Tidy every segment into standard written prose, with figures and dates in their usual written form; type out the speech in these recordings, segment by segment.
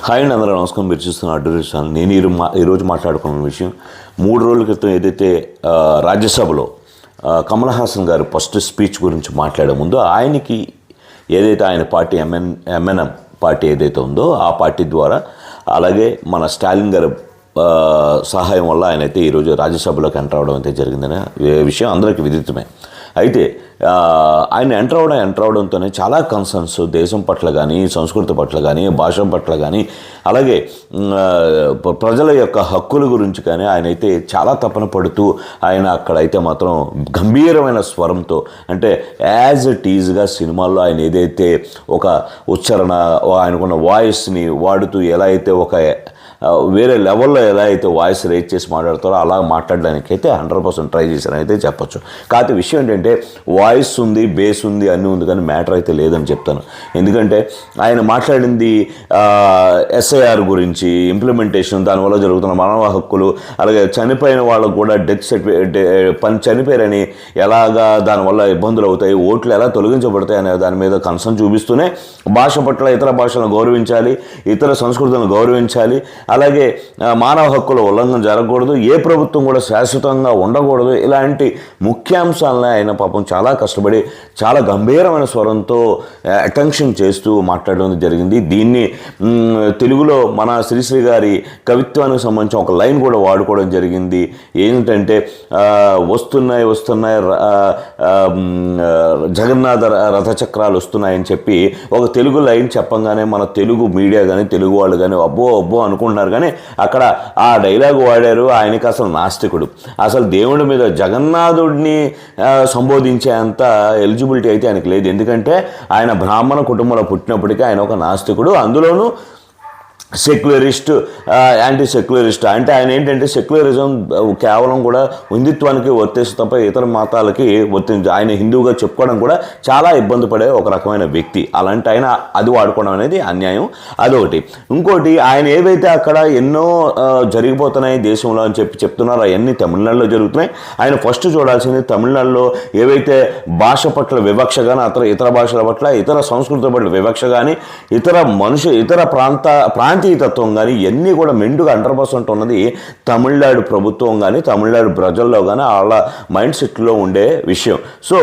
Hi అండి, అందరూ నమస్కారం. మీరు చూస్తున్న అడ్వైస్ ఛానల్. నేను ఈరోజు మాట్లాడుకున్న విషయం 3 రోజుల క్రితం ఏదైతే రాజ్యసభలో కమల్ హాసన్ గారు ఫస్ట్ స్పీచ్ గురించి మాట్లాడే ముందు ఆయనకి ఏదైతే ఆయన పార్టీ ఎంఎన్ఎం పార్టీ ఏదైతే ఉందో ఆ పార్టీ ద్వారా అలాగే మన స్టాలిన్ గారు సహాయం వల్ల ఆయన అయితే ఈరోజు రాజ్యసభలోకి ఎంటర్ అవడం అయితే జరిగిందనే విషయం అందరికీ విదితమే. అయితే ఆయన ఎంటర్ అవడంతోనే చాలా కన్సర్న్స్ దేశం పట్ల కానీ, సంస్కృతి పట్ల కానీ, భాష పట్ల కానీ, అలాగే ప్రజల యొక్క హక్కుల గురించి కానీ ఆయన అయితే చాలా తపన పడుతూ ఆయన అక్కడైతే మాత్రం గంభీరమైన స్వరంతో, అంటే యాజ్ ఇట్ ఈజ్గా సినిమాల్లో ఆయన ఏదైతే ఒక ఉచ్చారణ, ఆయనకున్న వాయిస్ని వాడుతూ ఎలా అయితే ఒక వేరే లెవెల్లో ఎలా అయితే వాయిస్ రేజ్ చేసి మాట్లాడతారో అలా మాట్లాడడానికి అయితే 100% ట్రై చేశారని అయితే చెప్పచ్చు. కాకపోతే విషయం ఏంటంటే వాయిస్ ఉంది, బేస్ ఉంది, అన్నీ ఉంది, కానీ మ్యాటర్ అయితే లేదని చెప్తాను. ఎందుకంటే ఆయన మాట్లాడింది ఎస్ఐఆర్ గురించి, ఇంప్లిమెంటేషన్, దానివల్ల జరుగుతున్న మానవ హక్కులు, అలాగే చనిపోయిన వాళ్ళకు కూడా డెత్ సర్టిఫికేట్ చనిపోయారని ఎలాగా దానివల్ల ఇబ్బందులు అవుతాయి, ఓట్లు ఎలా తొలగించబడతాయి అనే దాని మీద కన్సర్న్ చూపిస్తూనే భాష పట్ల ఇతర భాషలను గౌరవించాలి, ఇతర సంస్కృతులను గౌరవించాలి, అలాగే మానవ హక్కుల ఉల్లంఘన జరగకూడదు, ఏ ప్రభుత్వం కూడా శాశ్వతంగా ఉండకూడదు, ఇలాంటి ముఖ్యాంశాలను ఆయన పాపం చాలా కష్టపడి చాలా గంభీరమైన స్వరంతో అటెన్షన్ చేస్తూ మాట్లాడడం జరిగింది. దీన్ని తెలుగులో మన శ్రీశ్రీ గారి కవిత్వానికి సంబంధించిన ఒక లైన్ కూడా వాడుకోవడం జరిగింది. ఏంటంటే వస్తున్నాయి జగన్నాథ రథచక్రాలు వస్తున్నాయని చెప్పి ఒక తెలుగు లైన్ చెప్పంగానే మన తెలుగు మీడియా కానీ, తెలుగు వాళ్ళు కానీ అబ్బో అనుకుంటున్నారు. కానీ అక్కడ ఆ డైలాగ్ వాడారు. ఆయనకి అసలు నాస్తికుడు, అసలు దేవుడి మీద జగన్నాథుడిని సంబోధించే అంత ఎలిజిబిలిటీ అయితే ఆయనకు లేదు. ఎందుకంటే ఆయన బ్రాహ్మణ కుటుంబంలో పుట్టినప్పటికీ ఆయన ఒక నాస్తికుడు, అందులోనూ సెక్యులరిస్ట్, యాంటీ సెక్యులరిస్ట్. అంటే ఆయన ఏంటంటే సెక్యులరిజం కేవలం కూడా హిందుత్వానికి వర్తిస్తుంది తప్ప ఇతర మతాలకి వర్తించు. ఆయన హిందువుగా చెప్పుకోవడం కూడా చాలా ఇబ్బంది పడే ఒక రకమైన వ్యక్తి. అలాంటి ఆయన అది వాడుకోవడం అనేది అన్యాయం. అదొకటి. ఇంకోటి, ఆయన ఏవైతే అక్కడ ఎన్నో జరిగిపోతున్నాయి దేశంలో అని చెప్తున్నారో అవన్నీ తమిళనాడులో జరుగుతున్నాయి. ఆయన ఫస్ట్ చూడాల్సింది తమిళనాడులో ఏవైతే భాష పట్ల వివక్ష కానీ, ఇతర భాషల పట్ల, ఇతర సంస్కృతుల పట్ల వివక్ష కానీ, ఇతర ప్రాంతీయతత్వం కానీ ఇవన్నీ కూడా మెండుగా 100% ఉన్నది తమిళనాడు ప్రభుత్వం కానీ, తమిళనాడు ప్రజల్లో కానీ వాళ్ళ మైండ్ సెట్లో ఉండే విషయం. సో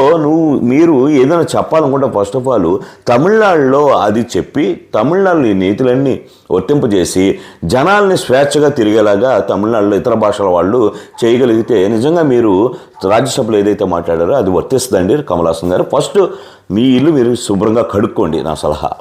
మీరు ఏదైనా చెప్పాలనుకుంటే ఫస్ట్ ఆఫ్ ఆల్ తమిళనాడులో అది చెప్పి తమిళనాడులో ఈ నీతులన్నీ వర్తింపజేసి జనాల్ని స్వేచ్ఛగా తిరిగేలాగా తమిళనాడులో ఇతర భాషల వాళ్ళు చేయగలిగితే నిజంగా మీరు రాజ్యసభలో ఏదైతే మాట్లాడారో అది వర్తిస్తుందండి. కమల్ హాసన్ గారు, ఫస్ట్ మీ ఇల్లు మీరు శుభ్రంగా కడుక్కోండి, నా సలహా.